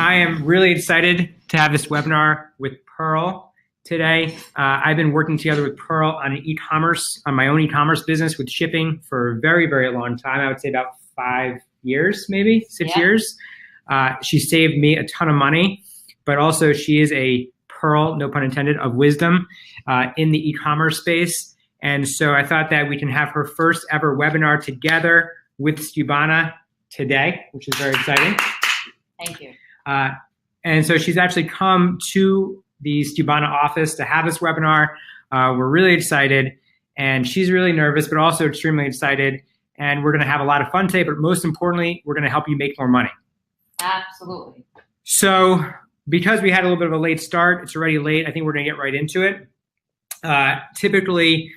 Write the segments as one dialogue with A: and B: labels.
A: I am really excited to have this webinar with Pearl today. I've been working together with Pearl on my own e-commerce business with shipping for a very, very long time. I would say about 5 years, maybe 6 years. She saved me a ton of money, but also she is a pearl, no pun intended, of wisdom in the e-commerce space. And so I thought that we can have her first ever webinar together with Skubana today, which is very exciting.
B: Thank you.
A: And so she's actually come to the Skubana office to have this webinar. We're really excited, and she's really nervous, but also extremely excited. And we're going to have a lot of fun today, but most importantly, we're going to help you make more money.
B: Absolutely.
A: So because we had a little bit of a late start, it's already late. I think we're going to get right into it. Typically,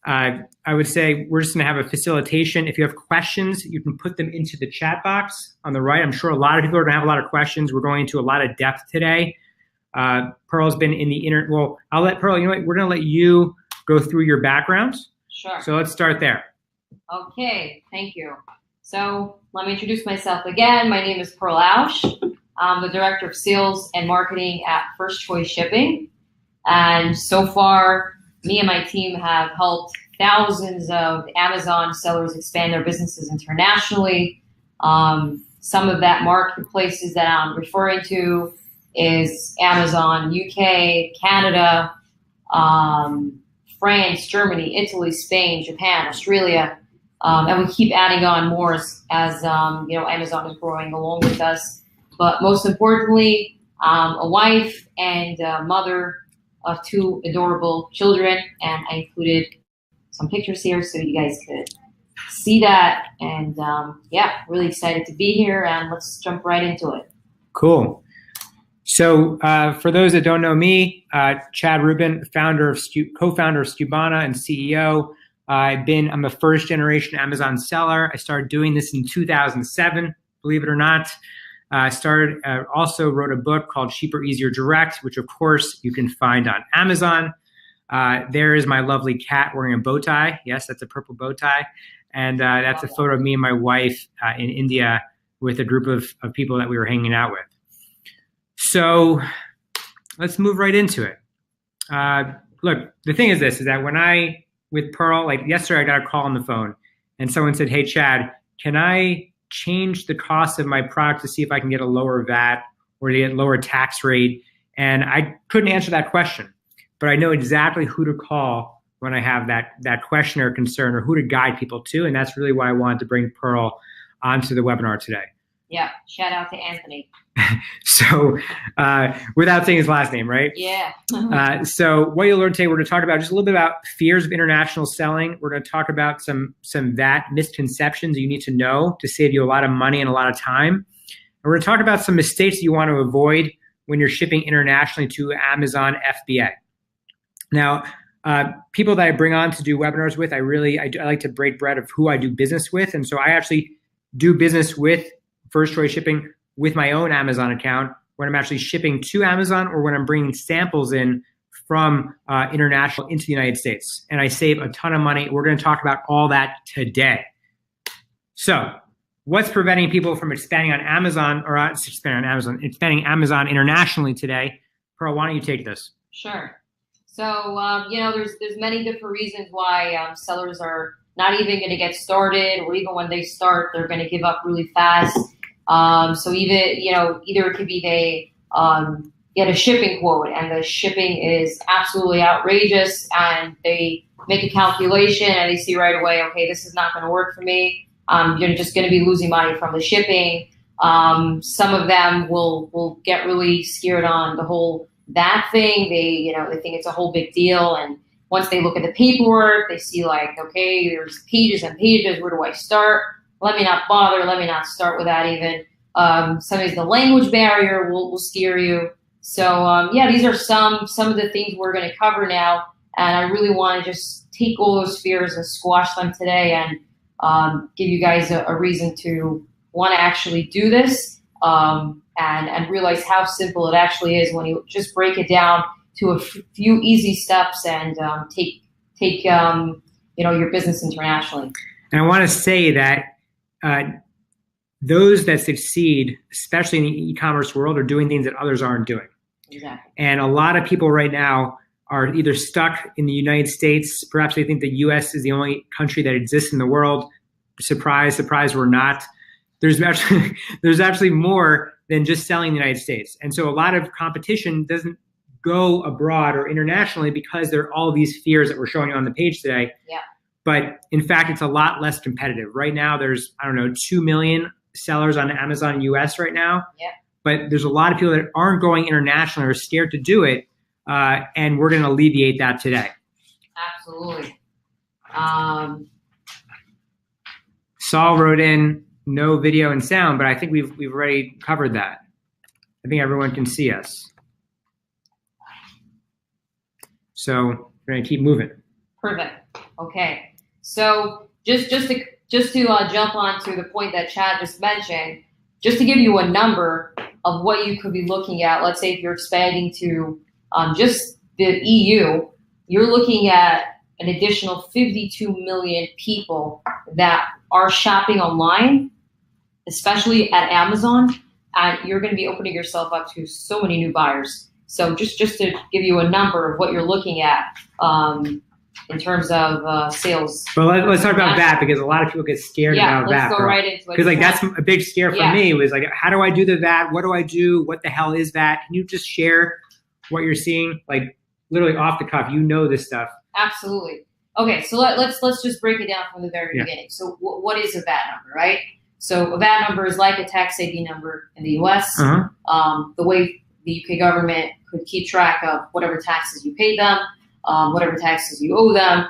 A: I would say we're just going to have a facilitation. If you have questions, you can put them into the chat box on the right. I'm sure a lot of people are going to have a lot of questions. We're going into a lot of depth today. Pearl's been in the well, I'll let Pearl, you know what, we're going to let you go through your background.
B: Sure.
A: So let's start there.
B: Okay, thank you. So let me introduce myself again. My name is Pearl Ausch. I'm the Director of Sales and Marketing at First Choice Shipping. And so far, me and my team have helped thousands of Amazon sellers expand their businesses internationally. Some of that marketplaces that I'm referring to is Amazon UK, Canada, France, Germany, Italy, Spain, Japan, Australia, and we keep adding on more as you know, Amazon is growing along with us. But most importantly, a wife and a mother of 2 adorable children, and I included some pictures here so you guys could see that. And yeah, really excited to be here, and let's jump right into it.
A: Cool. So for those that don't know me, Chad Rubin, co-founder of Skubana and CEO. I'm a first generation Amazon seller. I started doing this in 2007, believe it or not. I also wrote a book called Cheaper, Easier, Direct, which of course you can find on Amazon. There is my lovely cat wearing a bow tie. Yes, that's a purple bow tie. And that's a photo of me and my wife in India with a group of people that we were hanging out with. So let's move right into it. Look, the thing is this, is that with Pearl, like yesterday I got a call on the phone and someone said, hey, Chad, can I change the cost of my product to see if I can get a lower VAT or to get lower tax rate? And I couldn't answer that question, but I know exactly who to call when I have that question or concern, or who to guide people to. And that's really why I wanted to bring Pearl onto the webinar today.
B: Yeah, shout out to Anthony.
A: So without saying his last name, right?
B: Yeah.
A: So what you'll learn today, we're going to talk about just a little bit about fears of international selling. We're going to talk about some VAT misconceptions you need to know to save you a lot of money and a lot of time. And we're going to talk about some mistakes that you want to avoid when you're shipping internationally to Amazon FBA. Now, people that I bring on to do webinars with, I like to break bread of who I do business with. And so I actually do business with First Choice Shipping with my own Amazon account when I'm actually shipping to Amazon, or when I'm bringing samples in from international into the United States. And I save a ton of money. We're going to talk about all that today. So what's preventing people from expanding Amazon internationally today? Pearl, why don't you take this?
B: Sure. So, you know, there's many different reasons why sellers are not even going to get started, or even when they start, they're going to give up really fast. So even, you know, either it could be they get a shipping quote and the shipping is absolutely outrageous, and they make a calculation and they see right away, okay, this is not going to work for me. You're just going to be losing money from the shipping. Some of them will get really scared on the whole VAT thing. They think it's a whole big deal. And once they look at the paperwork, they see like, okay, there's pages and pages. Where do I start? Let me not bother. Let me not start with that even. Sometimes the language barrier will scare you. So yeah, these are some of the things we're going to cover now. And I really want to just take all those fears and squash them today, and give you guys a reason to want to actually do this, and realize how simple it actually is when you just break it down to a few easy steps and take your business internationally.
A: And I want to say that those that succeed, especially in the e-commerce world, are doing things that others aren't doing.
B: Exactly.
A: And a lot of people right now are either stuck in the United States. Perhaps they think the US is the only country that exists in the world. Surprise, surprise, we're not. There's actually more than just selling in the United States. And so a lot of competition doesn't go abroad or internationally because there are all these fears that we're showing you on the page today.
B: Yeah.
A: But in fact, it's a lot less competitive. Right now, there's, I don't know, 2 million sellers on Amazon US right now.
B: Yeah.
A: But there's a lot of people that aren't going international or are scared to do it. And we're going to alleviate that today.
B: Absolutely.
A: Saul wrote in no video and sound, but I think we've already covered that. I think everyone can see us. So we're going to keep moving.
B: Perfect. Okay. So just to jump on to the point that Chad just mentioned, just to give you a number of what you could be looking at. Let's say if you're expanding to just the EU, you're looking at an additional 52 million people that are shopping online, especially at Amazon, and you're going to be opening yourself up to so many new buyers. So just to give you a number of what you're looking at in terms of sales.
A: Well, let's talk about VAT, because a lot of people get scared about VAT.
B: Yeah, let's go right into it.
A: Because like that's a big scare for me was like, how do I do the VAT? What do I do? What the hell is VAT? Can you just share what you're seeing? Like literally off the cuff, you know this stuff.
B: Absolutely. Okay, so let's just break it down from the very beginning. So what is a VAT number, right? So a VAT number is like a tax ID number in the U.S. The way the UK government could keep track of whatever taxes you paid them, whatever taxes you owe them.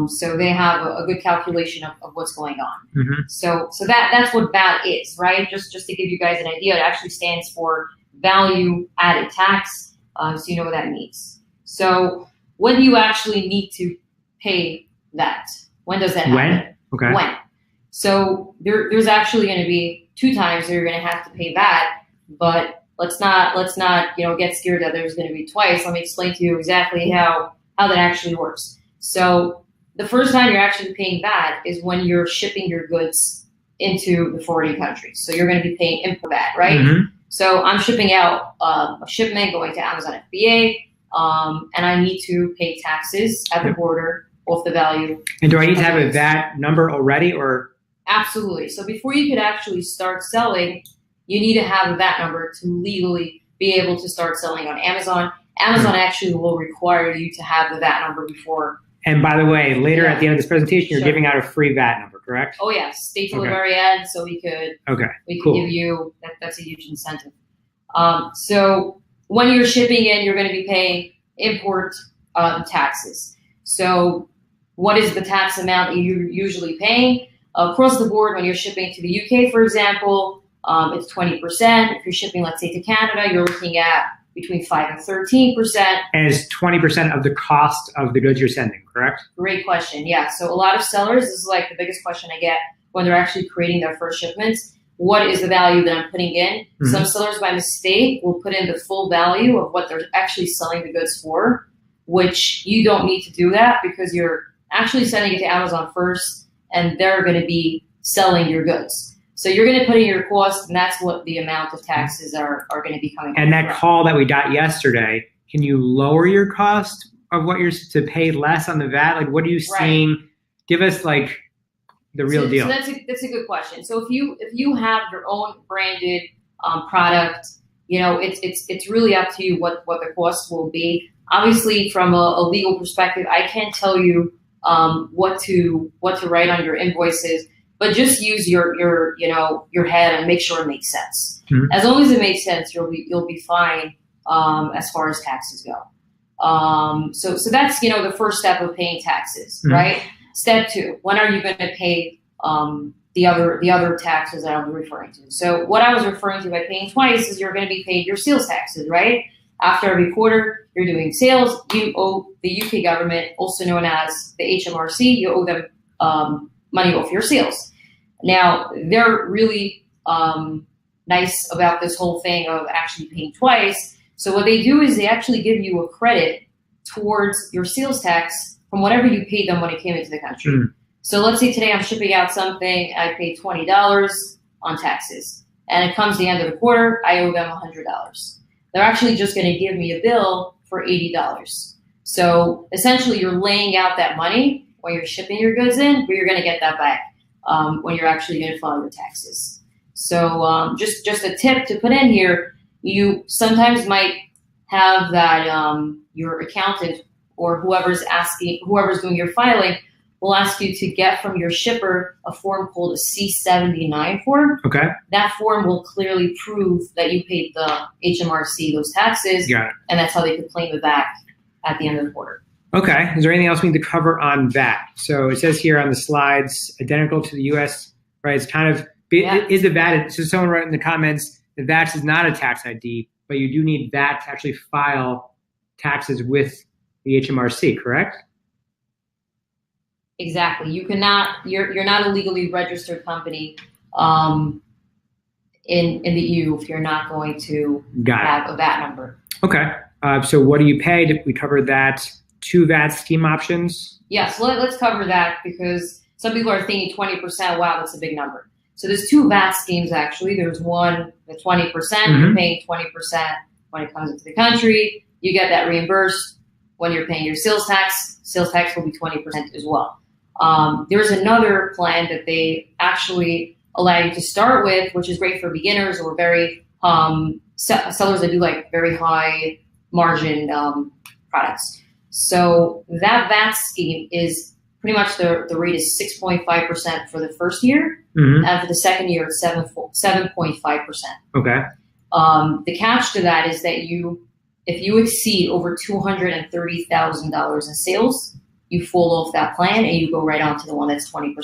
B: So they have a good calculation of what's going on. So that's what VAT is, right? Just to give you guys an idea, it actually stands for value added tax. So you know what that means. So when do you actually need to pay that? When does that happen?
A: Okay.
B: When? So there's actually going to be 2 times that you're going to have to pay VAT, but let's not get scared that there's going to be twice. Let me explain to you exactly how that actually works. So the first time you're actually paying VAT is when you're shipping your goods into the forwarding countries. So you're going to be paying import VAT, right? So I'm shipping out a shipment going to Amazon FBA, and I need to pay taxes at the border off the value. And
A: do I need to have a VAT number already, or?
B: Absolutely. So before you could actually start selling, you need to have a VAT number to legally be able to start selling on Amazon. Amazon actually will require you to have the VAT number before.
A: And by the way, later at the end of this presentation, you're giving out a free VAT number, correct?
B: Oh yes, stay till the very end, so we could give you that's a huge incentive. So when you're shipping in, you're going to be paying import taxes. So what is the tax amount that you're usually paying? Across the board, when you're shipping to the UK, for example, it's 20%. If you're shipping, let's say, to Canada, you're looking at between 5 and 13%.
A: And it's 20% of the cost of the goods you're sending, correct?
B: Great question. Yeah. So a lot of sellers, this is like the biggest question I get when they're actually creating their first shipments. What is the value that I'm putting in? Some sellers by mistake will put in the full value of what they're actually selling the goods for, which you don't need to do that because you're actually sending it to Amazon first and they're going to be selling your goods. So you're going to put in your cost, and that's what the amount of taxes are going to be coming.
A: And that call that we got yesterday, can you lower your cost of what you're to pay less on the VAT? Like, what are you seeing? Give us like the real deal.
B: So that's a good question. So if you have your own branded product, it's really up to you what the cost will be. Obviously, from a legal perspective, I can't tell you what to write on your invoices. But just use your head and make sure it makes sense. As long as it makes sense, you'll be fine as far as taxes go. So that's the first step of paying taxes, right? Step 2: when are you going to pay the other taxes that I was referring to? So what I was referring to by paying twice is you're going to be paid your sales taxes, right? After every quarter, you're doing sales. You owe the UK government, also known as the HMRC. You owe them money off your sales. Now, they're really nice about this whole thing of actually paying twice. So what they do is they actually give you a credit towards your sales tax from whatever you paid them when it came into the country. So let's say today I'm shipping out something, I paid $20. on taxes. And it comes the end of the quarter, I owe them $100. They're actually just going to give me a bill for $80. So essentially, you're laying out that money when you're shipping your goods in, but you're going to get that back when you're actually going to file your taxes. So just a tip to put in here, you sometimes might have that your accountant or whoever's doing your filing will ask you to get from your shipper a form called a C-79 form.
A: Okay.
B: That form will clearly prove that you paid the HMRC those taxes,
A: Got it.
B: and that's how they could claim it back at the end of the quarter.
A: Okay. Is there anything else we need to cover on that? So it says here on the slides, identical to the U.S., right? It's kind of, is the VAT, so someone wrote in the comments, the VAT is not a tax ID, but you do need VAT to actually file taxes with the HMRC, correct?
B: Exactly. You cannot. You're not a legally registered company in the EU if you're not going to have a VAT number.
A: Okay. So what do you pay? We covered that. 2 VAT scheme options.
B: Yes. Let's cover that because some people are thinking 20%. Wow, that's a big number. So there's 2 VAT schemes actually. There's one the 20%. You're paying 20% when it comes into the country. You get that reimbursed when you're paying your sales tax. Sales tax will be 20% as well. There's another plan that they actually allow you to start with, which is great for beginners or very sellers that do like very high margin products. So that VAT scheme is pretty much the rate is 6.5% for the first year, and for the second year it's 7.5%.
A: Okay.
B: The catch to that is that if you exceed over $230,000 in sales, you fall off that plan and you go right on to the one that's 20%.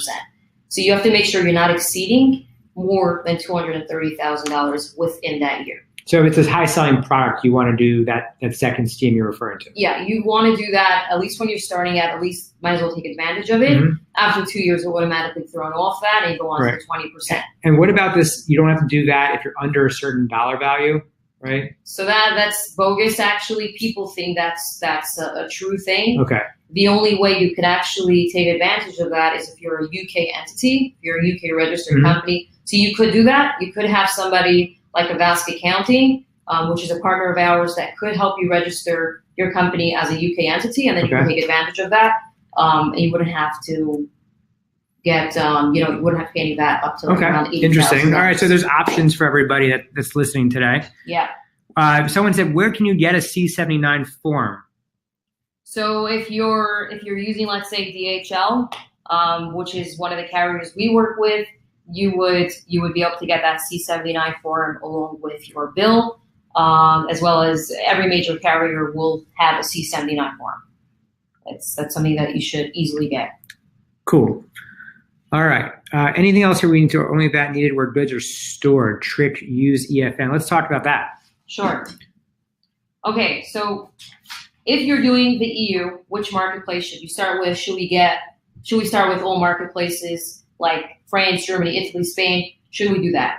B: So you have to make sure you're not exceeding more than $230,000 within that year.
A: So if it's a high selling product, you want to do that second scheme you're referring to.
B: Yeah, you want to do that at least when you're starting at least might as well take advantage of it. After 2 years, it'll automatically thrown off that and you go on to the 20%.
A: And what about this? You don't have to do that if you're under a certain dollar value, right?
B: So that's bogus. Actually, people think that's a true thing.
A: Okay.
B: The only way you could actually take advantage of that is if you're a UK entity, if you're a UK registered company. So you could do that. You could have somebody like a Vask Accounting, which is a partner of ours that could help you register your company as a UK entity, and then you can take advantage of that. And you wouldn't have to get, you wouldn't have to pay any VAT up to around $80,000.
A: Interesting. All right. So there's options for everybody that's listening today.
B: Yeah.
A: Someone said, where can you get a C-79 form?
B: So if you're using, let's say, DHL, which is one of the carriers we work with, you would be able to get that C-79 form along with your bill, as well as every major carrier will have a C-79 form. That's something that you should easily get. Cool.
A: All right. Anything else here we need to, only that needed where goods are stored, trick, use EFN. Let's talk about that.
B: Sure. Okay, so if you're doing the EU, which marketplace should you start with? Should we start with all marketplaces like France, Germany, Italy, Spain? Should we do that?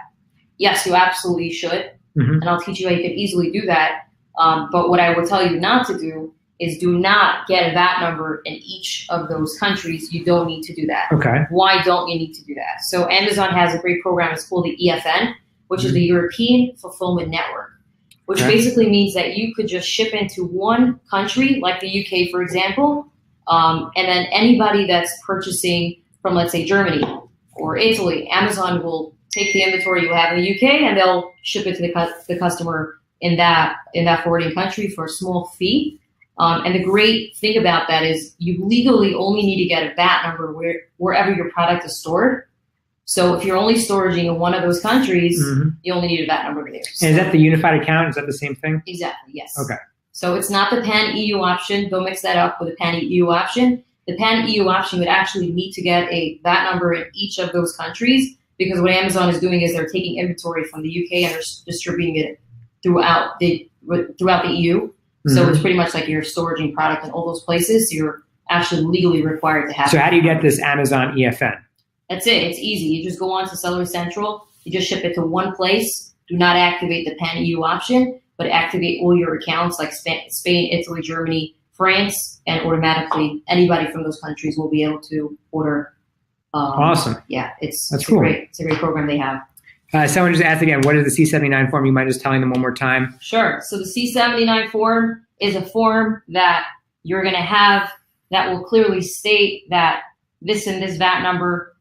B: Yes, you absolutely should. And I'll teach you how you can easily do that. But what I would tell you not to do is do not get a VAT number in each of those countries. You don't need to do that.
A: Okay.
B: Why don't you need to do that? So Amazon has a great program. It's called the EFN, which is the European Fulfillment Network, which basically means that you could just ship into one country, like the UK, for example, and then anybody that's purchasing from, let's say, Germany or Italy, Amazon will take the inventory you have in the UK and they'll ship it to the customer in that forwarding country for a small fee. And the great thing about that is you legally only need to get a VAT number wherever your product is stored. So if you're only storing in one of those countries, you only need a VAT number there. So,
A: and is that the unified account? Is that the same thing?
B: Exactly, yes.
A: Okay.
B: So it's not the pan-EU option. Don't mix that up with the pan-EU option. The pan-EU option would actually need to get a VAT number in each of those countries, because what Amazon is doing is they're taking inventory from the UK and they're distributing it throughout the EU. So it's pretty much like you're storing product in all those places. So you're actually legally required to have.
A: So how do you get this Amazon EFN?
B: That's it. It's easy. You just go on to Seller Central. You just ship it to one place. Do not activate the pan-EU option, but activate all your accounts like Spain, Italy, Germany, France, and automatically anybody from those countries will be able to order.
A: Awesome.
B: Yeah, it's
A: cool.
B: great. It's a great program they have.
A: Someone just asked again, what is the C79 form? You mind just telling them one more time?
B: Sure. So the C79 form is a form that you're going to have that will clearly state that this and this VAT number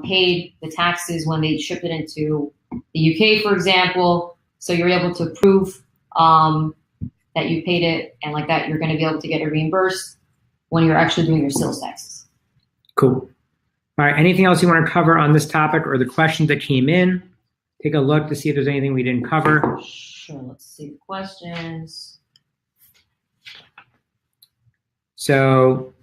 B: paid the taxes when they shipped it into the UK, for example. So you're able to prove that you paid it, and like that, you're going to be able to get it reimbursed when you're actually doing your sales taxes.
A: Cool. All right. Anything else you want to cover on this topic or the questions that came in? Take a look to see if there's anything we didn't cover.
B: Sure. Let's see the questions.
A: So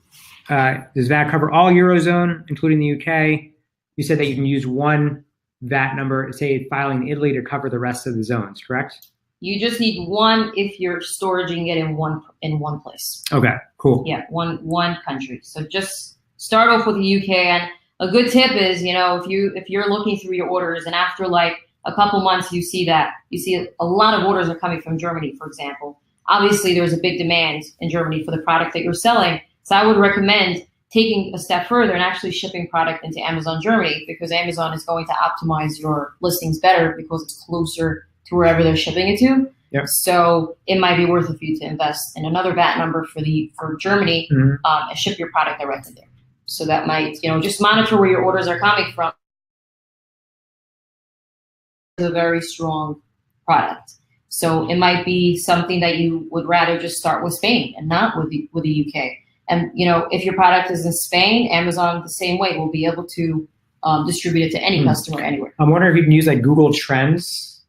A: does VAT cover all Eurozone, including the UK? You said that you can use one VAT number, say filing in Italy, to cover the rest of the zones, correct?
B: You just need one if you're storing it in one place.
A: Okay, cool.
B: Yeah, one country. So just start off with the UK. And a good tip is, if you're looking through your orders and after like a couple months you see a lot of orders are coming from Germany, for example. Obviously, there's a big demand in Germany for the product that you're selling. So I would recommend taking a step further and actually shipping product into Amazon Germany, because Amazon is going to optimize your listings better because it's closer to wherever they're shipping it to.
A: Yep.
B: So it might be worth it for you to invest in another VAT number for Germany, and ship your product directly there. So that might, just monitor where your orders are coming from. It's a very strong product. So it might be something that you would rather just start with Spain and not with the UK. And, if your product is in Spain, Amazon the same way will be able to distribute it to any customer anywhere.
A: I'm wondering if you can use like Google Trends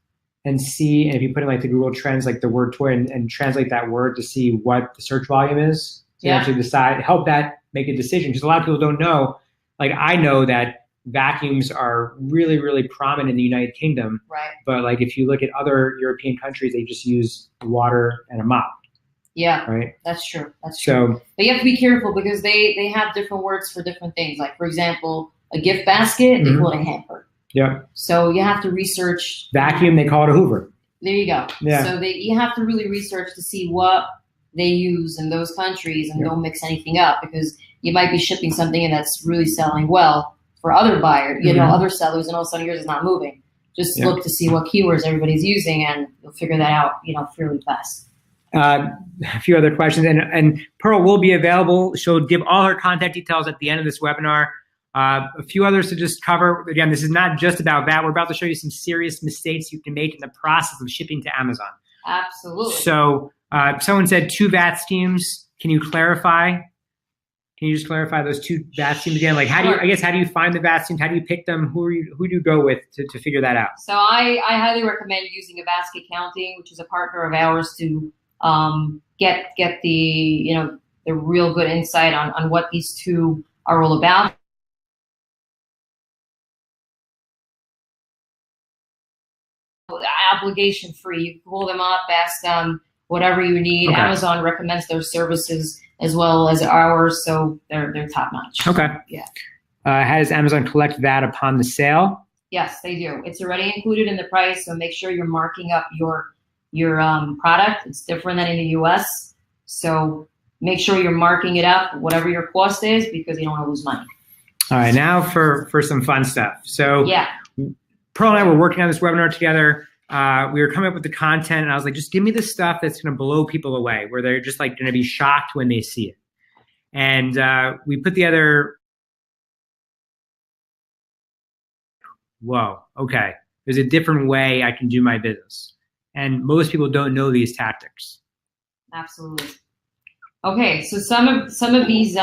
A: and see, and if you put in like the Google Trends, like the word toy, and translate that word to see what the search volume is. So you actually help that make a decision. Because a lot of people don't know, like I know that vacuums are really, really prominent in the United Kingdom.
B: Right.
A: But like if you look at other European countries, they just use water and a mop.
B: Yeah,
A: right.
B: That's true. That's true. So, but you have to be careful because they have different words for different things. Like, for example, a gift basket, they call it a hamper.
A: Yeah.
B: So you have to research.
A: Vacuum, they call it a Hoover.
B: There you go.
A: Yeah.
B: So you have to really research to see what they use in those countries, and don't mix anything up, because you might be shipping something in that's really selling well for other buyers, other sellers, and all of a sudden yours is not moving. Just look to see what keywords everybody's using, and you'll figure that out, fairly fast.
A: A few other questions, and Pearl will be available. She'll give all her contact details at the end of this webinar. A few others to just cover. Again, this is not just about VAT. We're about to show you some serious mistakes you can make in the process of shipping to Amazon.
B: Absolutely.
A: So someone said 2 VAT schemes. Can you clarify? Can you just clarify those 2 VAT schemes again? Like, how do you find the VAT schemes? How do you pick them? Who do you go with to figure that out?
B: So I highly recommend using a Basket Accounting, which is a partner of ours, to get the the real good insight on what these 2 are all about. Obligation free. You can call them up, ask them whatever you need. Okay. Amazon recommends their services as well as ours, so they're top notch.
A: Okay.
B: Yeah.
A: How does Amazon collect that upon the sale?
B: Yes, they do. It's already included in the price, so make sure you're marking up your product. It's different than in the US, so make sure you're marking it up, whatever your cost is, because you don't want to lose money.
A: All right, now for some fun stuff. So
B: yeah.
A: Pearl and I were working on this webinar together. We were coming up with the content, and I was like, just give me the stuff that's going to blow people away, where they're just like going to be shocked when they see it. And we put together, whoa, okay, there's a different way I can do my business. And most people don't know these tactics.
B: Absolutely. Okay, so some of these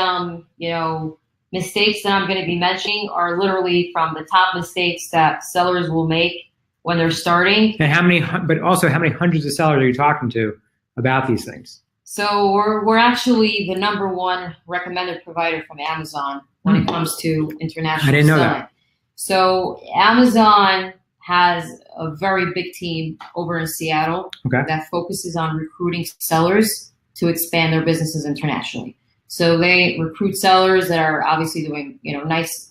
B: mistakes that I'm going to be mentioning are literally from the top mistakes that sellers will make when they're starting. And how many
A: hundreds of sellers are you talking to about these things?
B: So we're actually the #1 recommended provider from Amazon when it comes to international selling.
A: I didn't know that.
B: So Amazon has a very big team over in Seattle that focuses on recruiting sellers to expand their businesses internationally. So they recruit sellers that are obviously doing, nice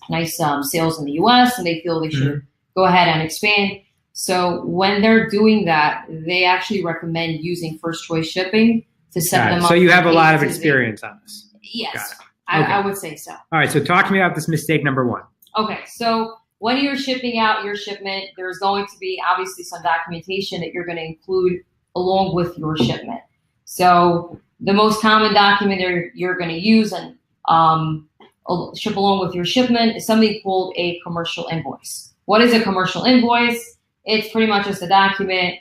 B: sales in the U.S. and they feel they should go ahead and expand. So when they're doing that, they actually recommend using first choice shipping to set them up.
A: So you have a lot of experience on this.
B: Yes, I would say so.
A: All right, so talk to me about this mistake #1.
B: Okay, so when you're shipping out your shipment, there's going to be obviously some documentation that you're going to include along with your shipment. So the most common document you're going to use and ship along with your shipment is something called a commercial invoice. What is a commercial invoice? It's pretty much just a document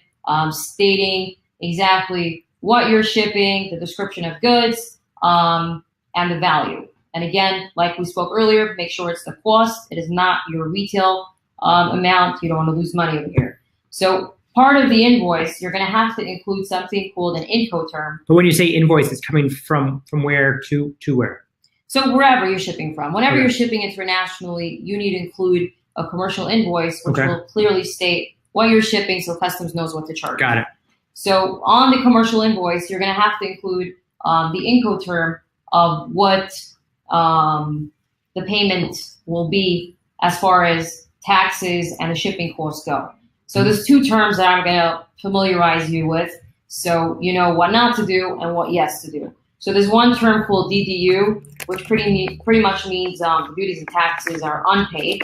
B: stating exactly what you're shipping, the description of goods, and the value. And again, like we spoke earlier, make sure it's the cost. It is not your retail amount. You don't want to lose money over here. So part of the invoice, you're going to have to include something called an INCOTERM.
A: But when you say invoice, it's coming from where to where?
B: So wherever you're shipping from. Whenever you're shipping internationally, you need to include a commercial invoice, which will clearly state what you're shipping so customs knows what to charge.
A: Got it.
B: So on the commercial invoice, you're going to have to include the INCOTERM of what the payment will be as far as taxes and the shipping costs go. So there's two terms that I'm going to familiarize you with, so you know what not to do and what yes to do. So there's one term called DDU, which pretty much means the duties and taxes are unpaid.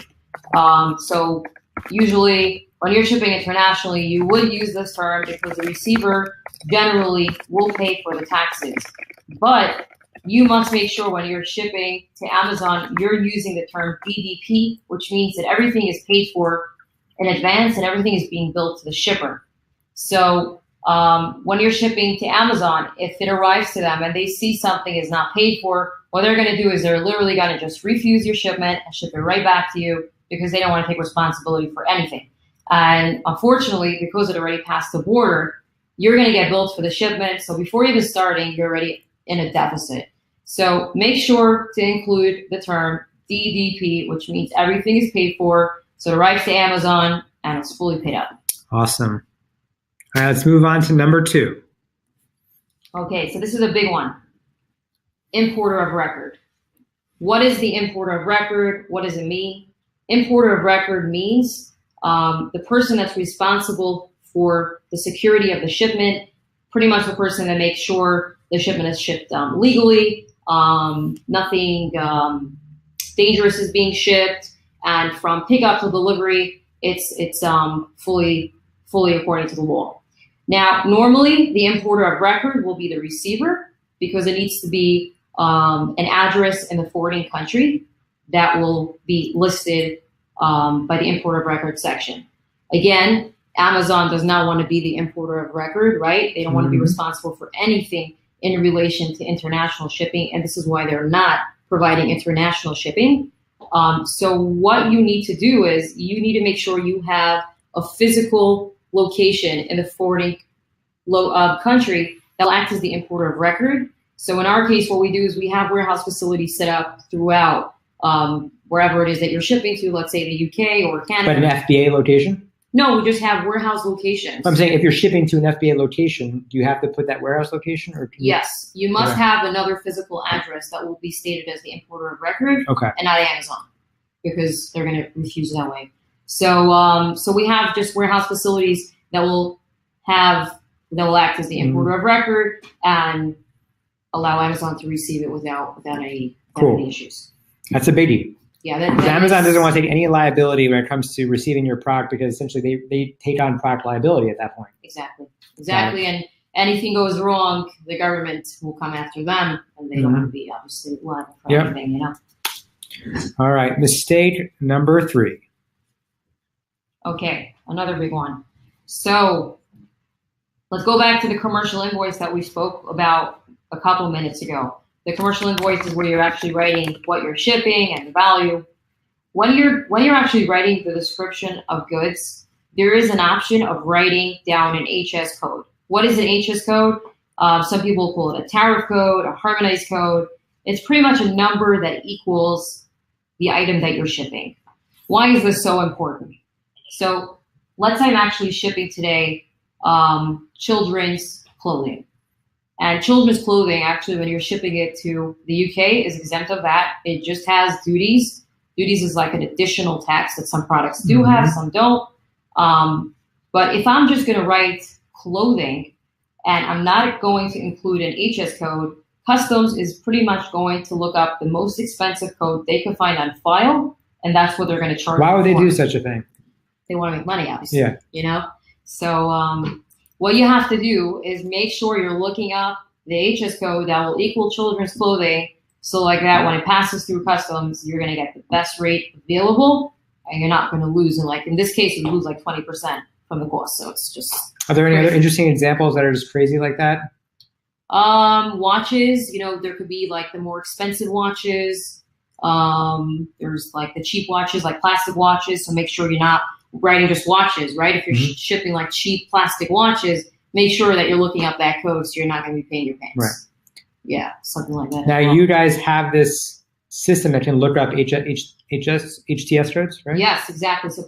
B: So usually when you're shipping internationally, you would use this term because the receiver generally will pay for the taxes. But you must make sure when you're shipping to Amazon, you're using the term DDP, which means that everything is paid for in advance and everything is being billed to the shipper. So when you're shipping to Amazon, if it arrives to them and they see something is not paid for, what they're going to do is they're literally going to just refuse your shipment and ship it right back to you because they don't want to take responsibility for anything. And unfortunately, because it already passed the border, you're going to get billed for the shipment. So before even starting, you're already in a deficit. So make sure to include the term DDP, which means everything is paid for. So it arrives to Amazon and it's fully paid up.
A: Awesome. All right, let's move on to number 2.
B: Okay, so this is a big one. Importer of record. What is the importer of record? What does it mean? Importer of record means the person that's responsible for the security of the shipment, pretty much the person that makes sure the shipment is shipped legally, nothing dangerous is being shipped, and from pickup to delivery, it's fully according to the law. Now, normally the importer of record will be the receiver because it needs to be an address in the forwarding country that will be listed by the importer of record section. Again, Amazon does not want to be the importer of record, right? They don't want to be responsible for anything in relation to international shipping, and this is why they're not providing international shipping. So what you need to do is you need to make sure you have a physical location in the forwarding country that will act as the importer of record. So in our case, what we do is we have warehouse facilities set up throughout wherever it is that you're shipping to, let's say the UK or Canada.
A: But an FBA location?
B: No, we just have warehouse locations.
A: I'm saying if you're shipping to an FBA location, do you have to put that warehouse location? Or
B: yes, you must have another physical address that will be stated as the importer of record and not Amazon because they're going to refuse that way. So so we have just warehouse facilities that will act as the importer of record and allow Amazon to receive it without any issues.
A: That's a biggie.
B: Yeah,
A: Amazon doesn't want to take any liability when it comes to receiving your product because essentially they take on product liability at that point.
B: Exactly. And anything goes wrong, the government will come after them, and they don't want to be obviously liable for anything, you know.
A: All right, mistake number 3.
B: Okay, another big one. So let's go back to the commercial invoice that we spoke about a couple minutes ago. The commercial invoice is where you're actually writing what you're shipping and the value. When you're actually writing the description of goods, there is an option of writing down an HS code. What is an HS code? Some people call it a tariff code, a harmonized code. It's pretty much a number that equals the item that you're shipping. Why is this so important? So let's say I'm actually shipping today children's clothing. And children's clothing, actually, when you're shipping it to the UK, is exempt of that. It just has duties. Duties is like an additional tax that some products do have, some don't. But if I'm just going to write clothing and I'm not going to include an HS code, customs is pretty much going to look up the most expensive code they can find on file and that's what they're going to charge.
A: Why would they
B: for.
A: do such a thing?
B: They want to make money, obviously.
A: Yeah.
B: You know? So what you have to do is make sure you're looking up the HS code that will equal children's clothing. So like that, when it passes through customs, you're going to get the best rate available, and you're not going to lose. And like in this case, you lose like 20% from the cost. So it's just.
A: Are there any other interesting examples that are just crazy like that?
B: Watches, there could be like the more expensive watches. There's like the cheap watches, like plastic watches. So make sure you're not writing just watches, right? If you're shipping like cheap plastic watches, make sure that you're looking up that code so you're not going to be paying your pants.
A: Right.
B: Yeah, something like that.
A: Now you guys have this system that can look up HTS codes, right?
B: Yes, exactly. So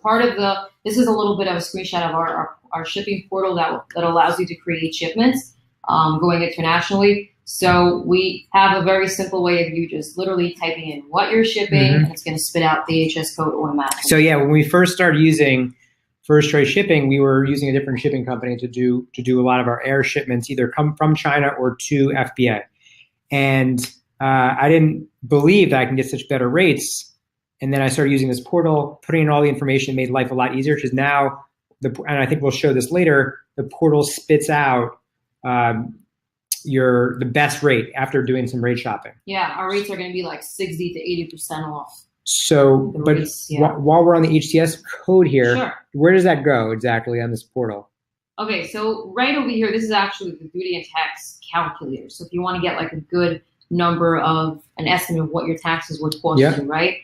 B: this is a little bit of a screenshot of our shipping portal that allows you to create shipments going internationally. So we have a very simple way of you just literally typing in what you're shipping, and it's going to spit out the HS code automatically.
A: So yeah, when we first started using First Choice Shipping, we were using a different shipping company to do a lot of our air shipments, either come from China or to FBA. And I didn't believe that I can get such better rates. And then I started using this portal, putting in all the information, made life a lot easier, because now, and I think we'll show this later, the portal spits out the best rate after doing some rate shopping.
B: Yeah, our rates are going to be like 60 to 80% off.
A: So, but while we're on the HTS code here,
B: sure.
A: Where does that go exactly on this portal?
B: Okay, so right over here, this is actually the duty and tax calculator. So if you want to get like a good number of an estimate of what your taxes would cost you, right?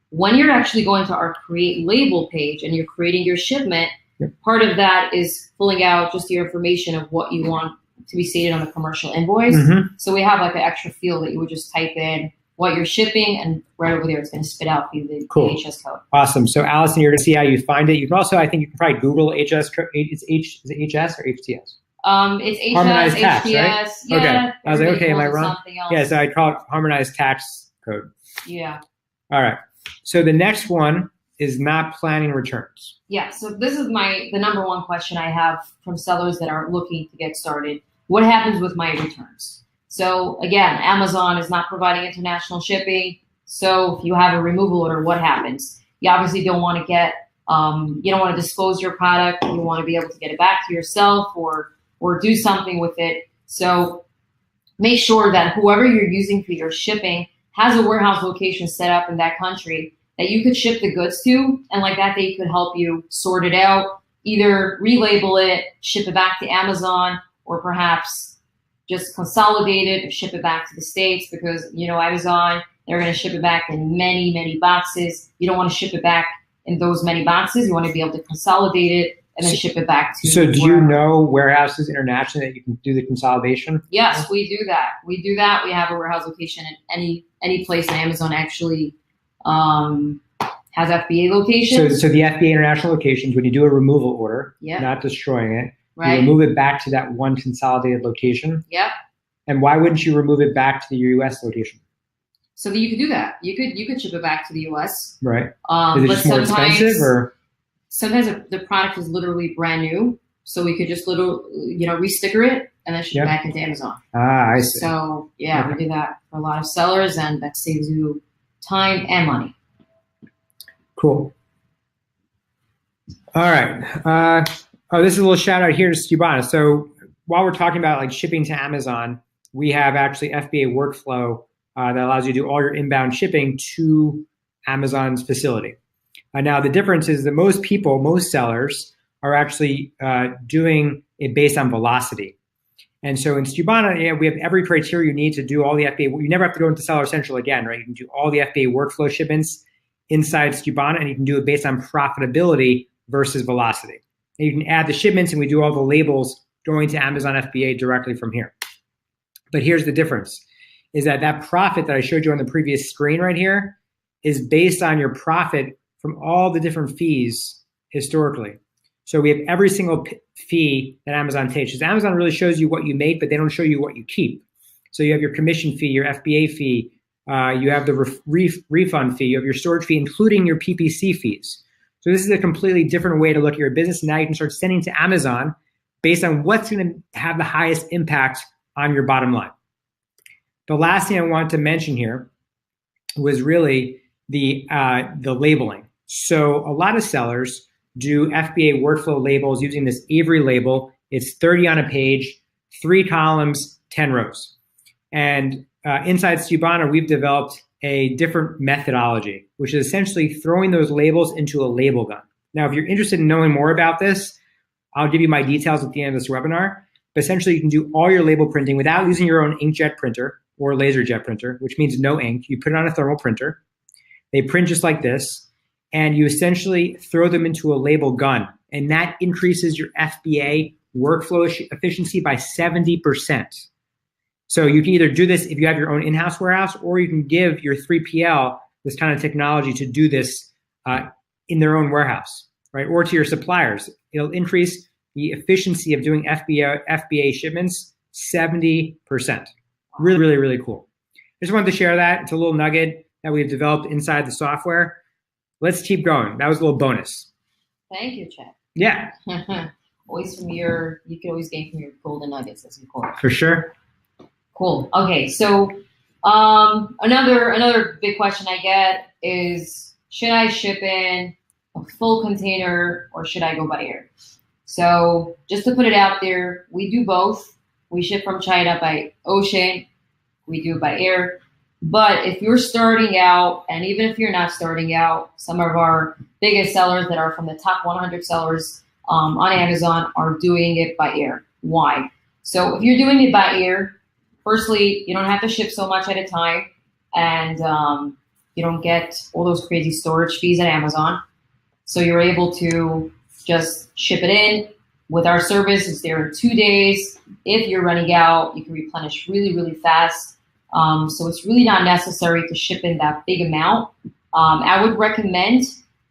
B: When you're actually going to our create label page and you're creating your shipment, part of that is filling out just your information of what you want to be stated on the commercial invoice. So we have like an extra field that you would just type in what you're shipping, and right over there it's going to spit out for you the HS code.
A: Awesome. So Allison, you're going to see how you find it. You can also, I think you can probably Google HS. Is it HS or HTS?
B: It's HS,
A: harmonized
B: HTS.
A: tax, right?
B: Yeah,
A: okay. I was like, okay, am I wrong? Yeah, so I call it harmonized tax code.
B: Yeah.
A: All right. So the next one is not planning returns.
B: Yeah. So this is the number one question I have from sellers that are looking to get started. What happens with my returns? So again, Amazon is not providing international shipping. So if you have a removal order, what happens? You obviously don't want to you don't want to dispose your product. You want to be able to get it back to yourself or do something with it. So make sure that whoever you're using for your shipping has a warehouse location set up in that country that you could ship the goods to, and like that they could help you sort it out, either relabel it, ship it back to Amazon, or perhaps just consolidate it and ship it back to the States, because, Amazon, they're going to ship it back in many, many boxes. You don't want to ship it back in those many boxes. You want to be able to consolidate it and then ship it back to.
A: So do you know warehouses internationally that you can do the consolidation?
B: Yes, we do that. We do that. We have a warehouse location in any place, and Amazon actually has FBA locations.
A: So the FBA international locations, when you do a removal order, not destroying it, you remove it back to that one consolidated location.
B: Yep. And
A: why wouldn't you remove it back to the US location?
B: So that you could do that. You could ship it back to the US.
A: Right. Is it just more expensive, or?
B: Sometimes the product is literally brand new, so we could just re-sticker it and then ship it back into Amazon.
A: Ah, I see.
B: So we do that for a lot of sellers, and that saves you time and money.
A: Cool. All right. This is a little shout out here to Skubana. So while we're talking about like shipping to Amazon, we have actually FBA workflow that allows you to do all your inbound shipping to Amazon's facility. Now the difference is that most sellers are actually doing it based on velocity. And so in Skubana, we have every criteria you need to do all the FBA. You never have to go into Seller Central again, right? You can do all the FBA workflow shipments inside Skubana, and you can do it based on profitability versus velocity. And you can add the shipments, and we do all the labels going to Amazon FBA directly from here. But here's the difference, is that profit that I showed you on the previous screen right here is based on your profit from all the different fees historically. So we have every single fee that Amazon takes. Because Amazon really shows you what you make, but they don't show you what you keep. So you have your commission fee, your FBA fee, you have the refund fee, you have your storage fee, including your PPC fees. So this is a completely different way to look at your business. Now you can start sending to Amazon based on what's going to have the highest impact on your bottom line. The last thing I wanted to mention here was really the labeling. So a lot of sellers do FBA workflow labels using this Avery label. It's 30 on a page, 3 columns, 10 rows. And inside Skubana, we've developed a different methodology, which is essentially throwing those labels into a label gun. Now, if you're interested in knowing more about this, I'll give you my details at the end of this webinar. But essentially, you can do all your label printing without using your own inkjet printer or laser jet printer, which means no ink. You put it on a thermal printer. They print just like this, and you essentially throw them into a label gun, and that increases your FBA workflow efficiency by 70%. So you can either do this if you have your own in-house warehouse, or you can give your 3PL this kind of technology to do this in their own warehouse, right? Or to your suppliers. It'll increase the efficiency of doing FBA shipments 70%. Really, really, really cool. I just wanted to share that. It's a little nugget that we've developed inside the software. Let's keep going. That was a little bonus.
B: Thank you, Chad.
A: Yeah.
B: Always you can always gain from your golden nuggets, as you call it.
A: For sure.
B: Cool. Okay, so another big question I get is, should I ship in a full container or should I go by air? So just to put it out there, we do both. We ship from China by ocean. We do it by air. But if you're starting out, and even if you're not starting out, some of our biggest sellers that are from the top 100 sellers on Amazon are doing it by air. Why? So if you're doing it by air, firstly, you don't have to ship so much at a time, and you don't get all those crazy storage fees at Amazon. So you're able to just ship it in. With our service, it's there in 2 days. If you're running out, you can replenish really, really fast. So it's really not necessary to ship in that big amount. I would recommend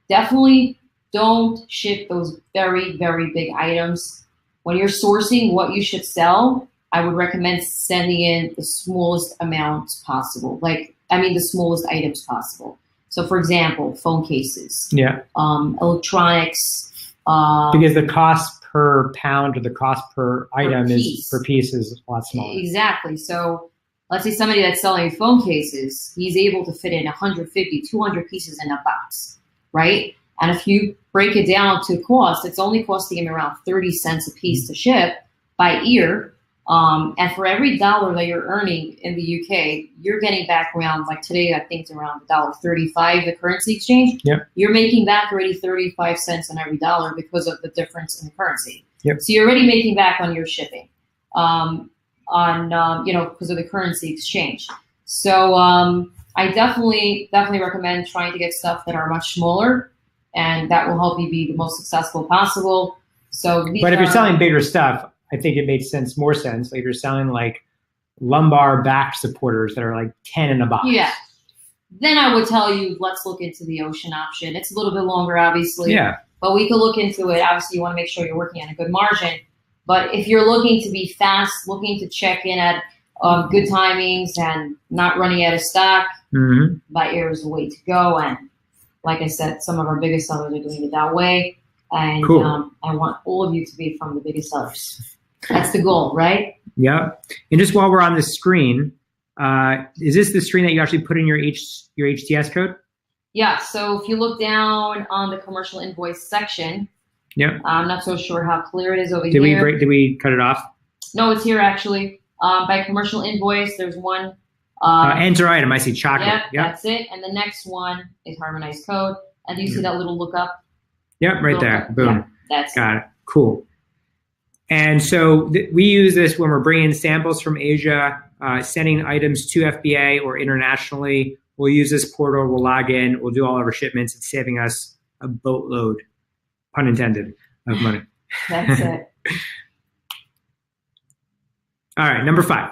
B: definitely don't ship those very, very big items. When you're sourcing what you should sell, I would recommend sending in the smallest amounts possible. The smallest items possible. So for example, phone cases, electronics.
A: Because the cost per pound or the cost per item per piece is a lot smaller.
B: Exactly. So let's say somebody that's selling phone cases, he's able to fit in 150, 200 pieces in a box, right? And if you break it down to cost, it's only costing him around 30 cents a piece to ship by ear. And for every dollar that you're earning in the UK, you're getting back around, like today, I think it's around $1.35, the currency exchange.
A: Yep.
B: You're making back already 35 cents on every dollar because of the difference in the currency.
A: Yep.
B: So you're already making back on your shipping, because of the currency exchange. So I definitely recommend trying to get stuff that are much smaller, and that will help you be the most successful possible. But
A: if you're selling bigger stuff, I think it makes more sense. Like if you're selling like lumbar back supporters that are like 10 in a box.
B: Yeah. Then I would tell you, let's look into the ocean option. It's a little bit longer, obviously.
A: Yeah.
B: But we could look into it. Obviously, you want to make sure you're working on a good margin. But if you're looking to be fast, looking to check in at good timings and not running out of stock, by air is the way to go. And like I said, some of our biggest sellers are doing it that way. And cool. I want all of you to be from the biggest sellers. That's the goal, right?
A: Yeah. And just while we're on the screen, is this the screen that you actually put in your HTS code?
B: Yeah. So if you look down on the commercial invoice section, I'm not so sure how clear it is over here.
A: Did we cut it off?
B: No, it's here actually. By commercial invoice, there's one.
A: Enter item. I see chocolate.
B: Yep, that's it. And the next one is harmonized code. And do you see that little lookup?
A: Yep, right there. Boom.
B: Yeah, that's
A: Got it. Cool. And so we use this when we're bringing samples from Asia, sending items to FBA or internationally. We'll use this portal. We'll log in. We'll do all of our shipments. It's saving us a boatload, pun intended, of money.
B: That's it.
A: All right, number 5.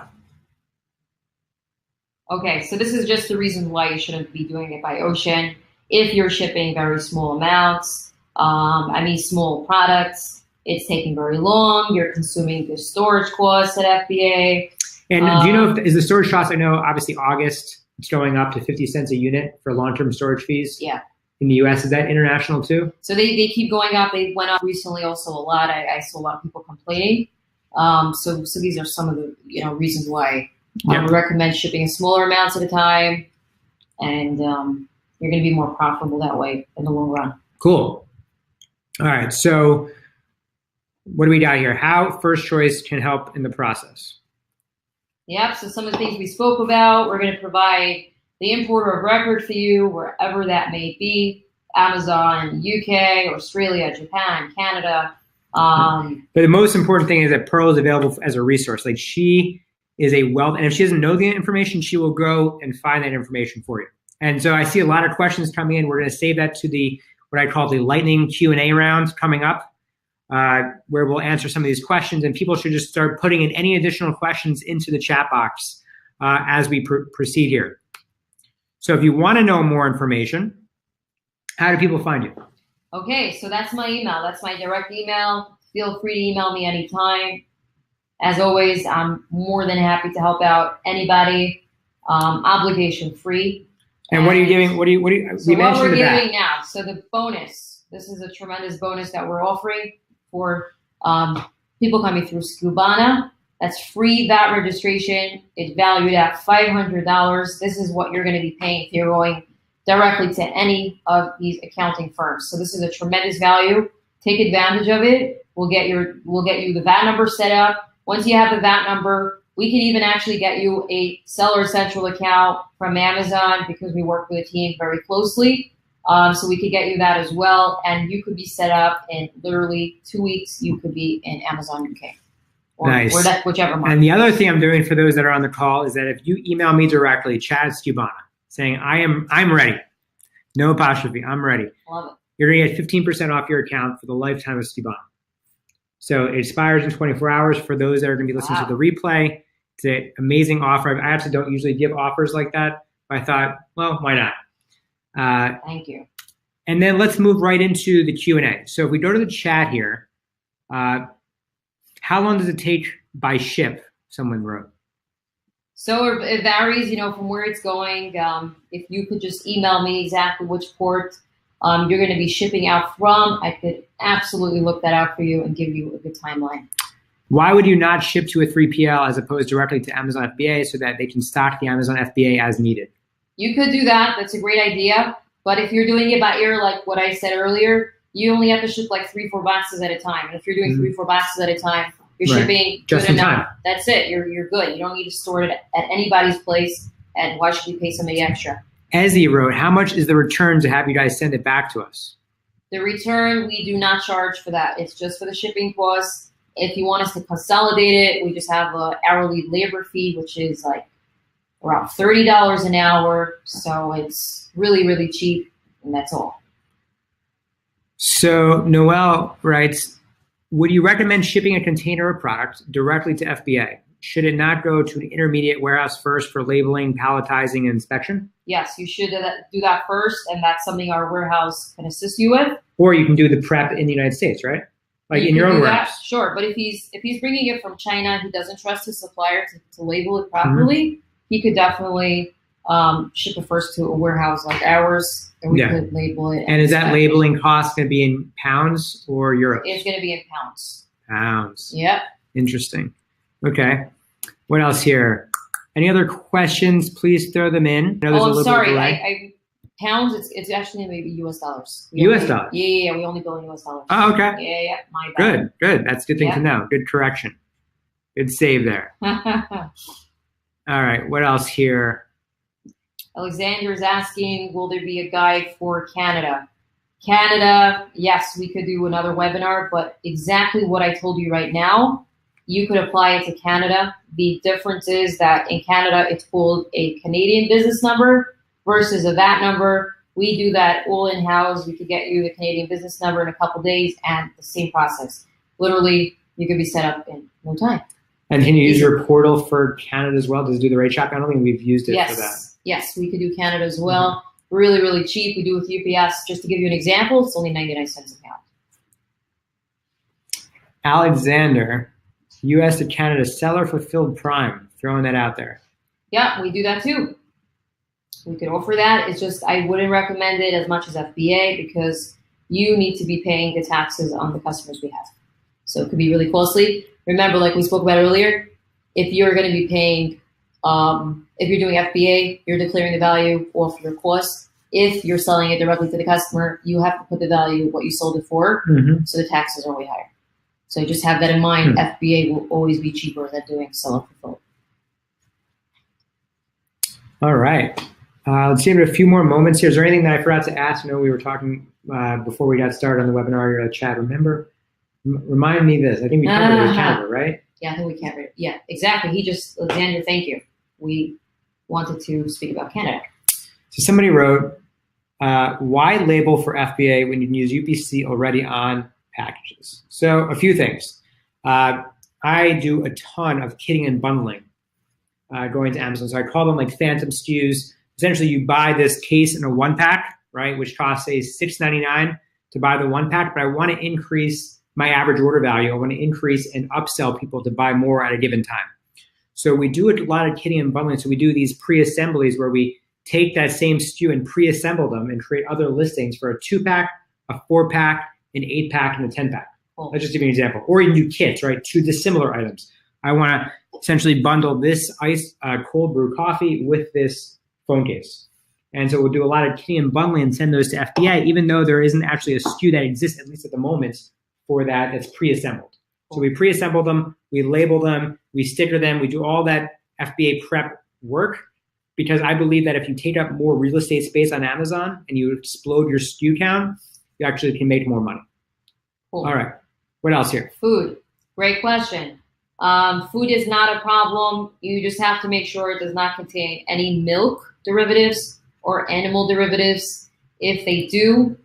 B: Okay, so this is just the reason why you shouldn't be doing it by ocean. If you're shipping very small amounts, small products, it's taking very long. You're consuming the storage costs at FBA.
A: And do you know is the storage cost? I know obviously August it's going up to 50 cents a unit for long-term storage fees.
B: Yeah.
A: In the U.S., is that international too?
B: So they keep going up. They went up recently also a lot. I saw a lot of people complaining. So these are some of the reasons why I would recommend shipping in smaller amounts at a time, and you're going to be more profitable that way in the long run.
A: Cool. All right. So what do we got here? How First Choice can help in the process.
B: Yep. So some of the things we spoke about, we're going to provide the importer of record for you, wherever that may be, Amazon, UK, Australia, Japan, Canada.
A: But the most important thing is that Pearl is available as a resource. Like, she is a wealth, and if she doesn't know the information, she will go and find that information for you. And so I see a lot of questions coming in. We're going to save that to the, what I call the lightning Q&A round coming up, where we'll answer some of these questions, and people should just start putting in any additional questions into the chat box as we proceed here. So if you want to know more information, how do people find you?
B: Okay, so that's my email. That's my direct email. Feel free to email me anytime. As always, I'm more than happy to help out anybody, obligation free.
A: And what are you giving? What we're
B: giving now. So the bonus, this is a tremendous bonus that we're offering for people coming through Skubana. That's free VAT registration. It's valued at $500. This is what you're going to be paying if you're going directly to any of these accounting firms. So this is a tremendous value. Take advantage of it. We'll get you the VAT number set up. Once you have the VAT number, we can even actually get you a Seller Central account from Amazon, because we work with a team very closely. So we could get you that as well. And you could be set up in literally 2 weeks. You could be in Amazon UK.
A: Nice.
B: Or whichever market.
A: And the other thing I'm doing for those that are on the call is that if you email me directly, Chad Skubana, saying I'm ready, no apostrophe, I'm ready.
B: Love it.
A: You're gonna get 15% off your account for the lifetime of Skubana. So it expires in 24 hours for those that are gonna be listening to the replay. It's an amazing offer. I actually don't usually give offers like that, but I thought, well, why not?
B: Thank you.
A: And then let's move right into the Q&A. So if we go to the chat here, how long does it take by ship, someone wrote?
B: So it varies, from where it's going. If you could just email me exactly which port you're going to be shipping out from, I could absolutely look that out for you and give you a good timeline.
A: Why would you not ship to a 3PL as opposed directly to Amazon FBA so that they can stock the Amazon FBA as needed?
B: You could do that. That's a great idea. But if you're doing it by ear, like what I said earlier, you only have to ship like 3-4 boxes at a time. And if you're doing 3-4 boxes at a time, you're shipping
A: just in time.
B: That's it. You're good. You don't need to store it at anybody's place. And why should you pay somebody extra?
A: Ezzy wrote, how much is the return to have you guys send it back to us?
B: The return, we do not charge for that. It's just for the shipping costs. If you want us to consolidate it, we just have an hourly labor fee, which is like around $30 an hour. So it's really, really cheap, and that's all.
A: So Noel writes, would you recommend shipping a container of product directly to FBA? Should it not go to an intermediate warehouse first for labeling, palletizing, and inspection?
B: Yes, you should do that first, and that's something our warehouse can assist you with.
A: Or you can do the prep in the United States, right? Like in your own warehouse.
B: Sure, but if he's bringing it from China, he doesn't trust his supplier to label it properly. He could definitely ship it first to a warehouse like ours, and we could label it.
A: And is that labeling cost going to be in pounds or euros?
B: It's going to be in pounds.
A: Pounds.
B: Yep.
A: Interesting. Okay. What else here? Any other questions? Please throw them in.
B: Sorry. Pounds, it's actually maybe US dollars.
A: US dollars?
B: Yeah, we only bill in US dollars.
A: Oh, okay.
B: Yeah, my bad.
A: Good. That's a good thing to know. Good correction. Good save there. All right, what else here?
B: Alexander is asking, will there be a guide for Canada? Canada, yes, we could do another webinar, but exactly what I told you right now, you could apply it to Canada. The difference is that in Canada, it's called a Canadian business number versus a VAT number. We do that all in-house. We could get you the Canadian business number in a couple days, and the same process. Literally, you could be set up in no time.
A: And can you use your portal for Canada as well? Does it do the rate shopping? I don't think we've used it for that.
B: Yes, we could do Canada as well. Really, really cheap. We do with UPS. Just to give you an example, it's only 99 cents a pound.
A: Alexander, US to Canada seller fulfilled Prime. Throwing that out there.
B: Yeah, we do that too. We could offer that. It's just I wouldn't recommend it as much as FBA because you need to be paying the taxes on the customer's behalf. So it could be really costly. Remember, like we spoke about earlier, if you're going to be paying, if you're doing FBA, you're declaring the value off your cost. if you're selling it directly to the customer, you have to put the value of what you sold it for, so the taxes are way higher. So just have that in mind. FBA will always be cheaper than doing seller fulfilled.
A: All right. Let's see, a few more moments here. Is there anything that I forgot to ask? I know we were talking before we got started on the webinar, Chad, remember? Remind me this. I think we covered it in Canada, right?
B: Yeah, I think we covered it. Yeah, exactly. Alexander, thank you. We wanted to speak about Canada.
A: So somebody wrote, why label for FBA when you can use UPC already on packages? So a few things. I do a ton of kitting and bundling going to Amazon. So I call them like phantom SKUs. Essentially, you buy this case in a one pack, right, which costs, say, $6.99 to buy the one pack, but I want to increase my average order value. I want to increase and upsell people to buy more at a given time. So we do a lot of kitting and bundling. So we do these pre-assemblies where we take that same SKU and pre-assemble them and create other listings for a 2-pack, a 4-pack, an 8-pack, and a 10-pack.
B: Cool.
A: Let's just give you an example. Or you can do kits, right? 2 dissimilar items. I want to essentially bundle this cold brew coffee with this phone case. And so we'll do a lot of kitting and bundling and send those to FBA, even though there isn't actually a SKU that exists, at least at the moment, for that's pre-assembled. So we pre-assemble them, we label them, we sticker them, we do all that FBA prep work, because I believe that if you take up more real estate space on Amazon and you explode your SKU count, you actually can make more money.
B: Cool.
A: All right. What else here?
B: Food. Great question. Food is not a problem. You just have to make sure it does not contain any milk derivatives or animal derivatives. If they do,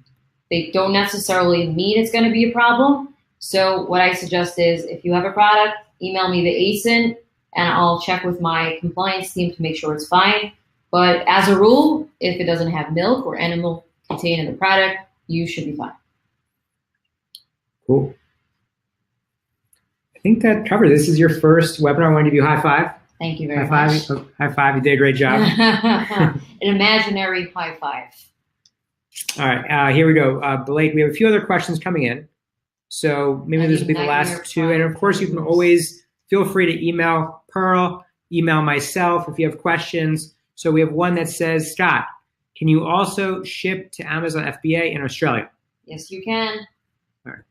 B: they don't necessarily mean it's going to be a problem. So what I suggest is if you have a product, email me the ASIN and I'll check with my compliance team to make sure it's fine. But as a rule, if it doesn't have milk or animal contained in the product, you should be fine.
A: Cool. I think that covers. This is your first webinar. I want to give you a high five.
B: Thank you very
A: much. High five. You did a great job.
B: An imaginary high five.
A: All right. Here we go. Blake, we have a few other questions coming in. So maybe this will be the last 2. And of course, you can always feel free to email Pearl, email myself if you have questions. So we have one that says, Scott, can you also ship to Amazon FBA in Australia?
B: Yes, you can.
A: All right.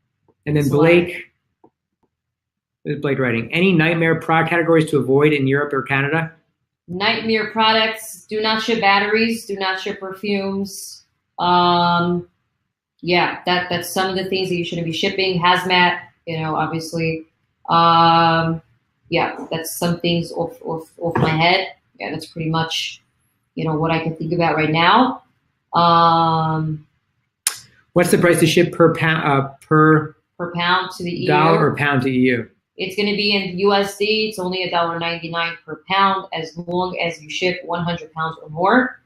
A: And then Blake writing, any nightmare product categories to avoid in Europe or Canada?
B: Nightmare products, do not ship batteries, do not ship perfumes. Yeah, that's some of the things that you shouldn't be shipping. Hazmat, obviously. Yeah, that's some things off my head. Yeah, that's pretty much, what I can think about right now.
A: What's the price to ship per pound
B: per pound to the EU?
A: Dollar or pound to EU?
B: It's going to be in USD. It's only $1.99 per pound as long as you ship 100 pounds or more,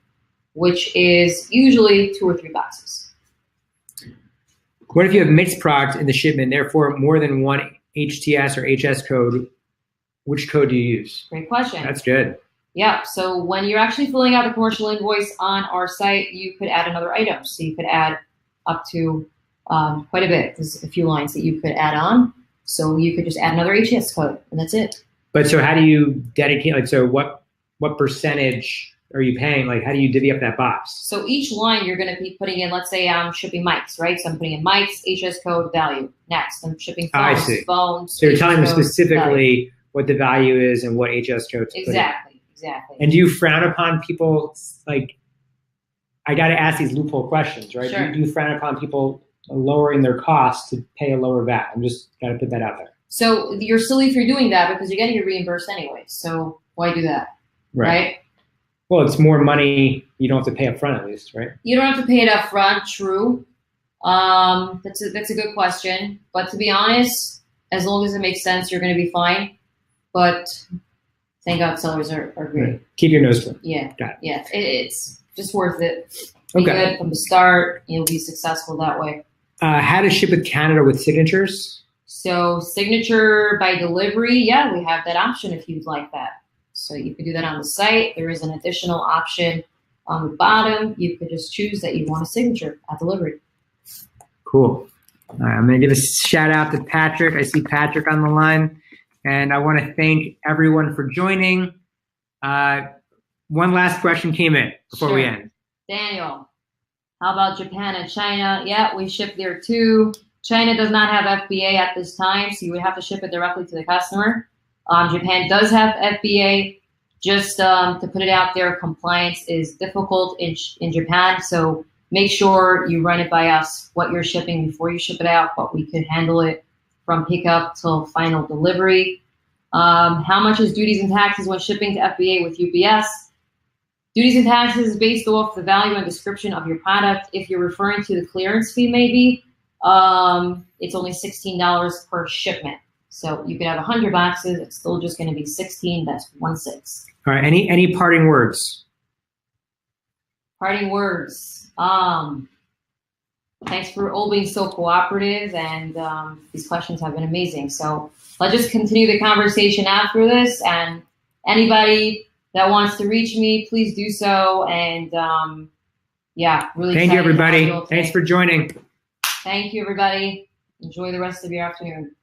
B: which is usually 2 or 3 boxes.
A: What if you have mixed product in the shipment, therefore more than one HTS or HS code? Which code do you use?
B: Great question.
A: That's good.
B: Yeah. So when you're actually filling out the commercial invoice on our site, you could add another item. So you could add up to quite a bit. There's a few lines that you could add on. So you could just add another HTS code, and that's it.
A: But so how do you dedicate? So what percentage are you paying? How do you divvy up that box?
B: So each line you're going to be putting in. Let's say I'm shipping mics, right? So I'm putting in mics, HS code, value. Next, I'm shipping phones.
A: I see.
B: Phones.
A: So you're telling them specifically
B: value.
A: What the value is and what HS code to
B: exactly.
A: put in.
B: Exactly.
A: And do you frown upon people I got to ask these loophole questions, right?
B: Sure.
A: Do you frown upon people lowering their costs to pay a lower VAT? I'm just got to put that out there.
B: So you're silly if you're doing that because you're getting it reimbursed anyway. So why do that? Right?
A: Well, it's more money you don't have to pay up front at least, right?
B: You don't have to pay it up front, true. That's a good question. But to be honest, as long as it makes sense, you're going to be fine. But thank God sellers are great.
A: Right. Keep your nose clean.
B: Yeah.
A: Got it.
B: Yeah. It's just worth it. Be good from the start. You'll be successful that way.
A: How to ship with Canada with signatures?
B: So signature by delivery, yeah, we have that option if you'd like that. So you could do that on the site. There is an additional option on the bottom. You could just choose that you want a signature at delivery.
A: Cool. All right, I'm going to give a shout out to Patrick. I see Patrick on the line. And I want to thank everyone for joining. One last question came in before we end.
B: Daniel. How about Japan and China? Yeah, we ship there too. China does not have FBA at this time, so you would have to ship it directly to the customer. Japan does have FBA. Just to put it out there, compliance is difficult in Japan, so make sure you run it by us, what you're shipping before you ship it out, but we could handle it from pickup till final delivery. How much is duties and taxes when shipping to FBA with UPS? Duties and taxes is based off the value and description of your product. If you're referring to the clearance fee, maybe, it's only $16 per shipment. So you could have 100 boxes, it's still just going to be 16, that's 1/6.
A: All right, any parting words?
B: Parting words. Thanks for all being so cooperative, and these questions have been amazing. So let's just continue the conversation after this, and anybody that wants to reach me, please do so. And yeah, really.
A: Thank you, everybody. Thanks for joining.
B: Thank you, everybody. Enjoy the rest of your afternoon.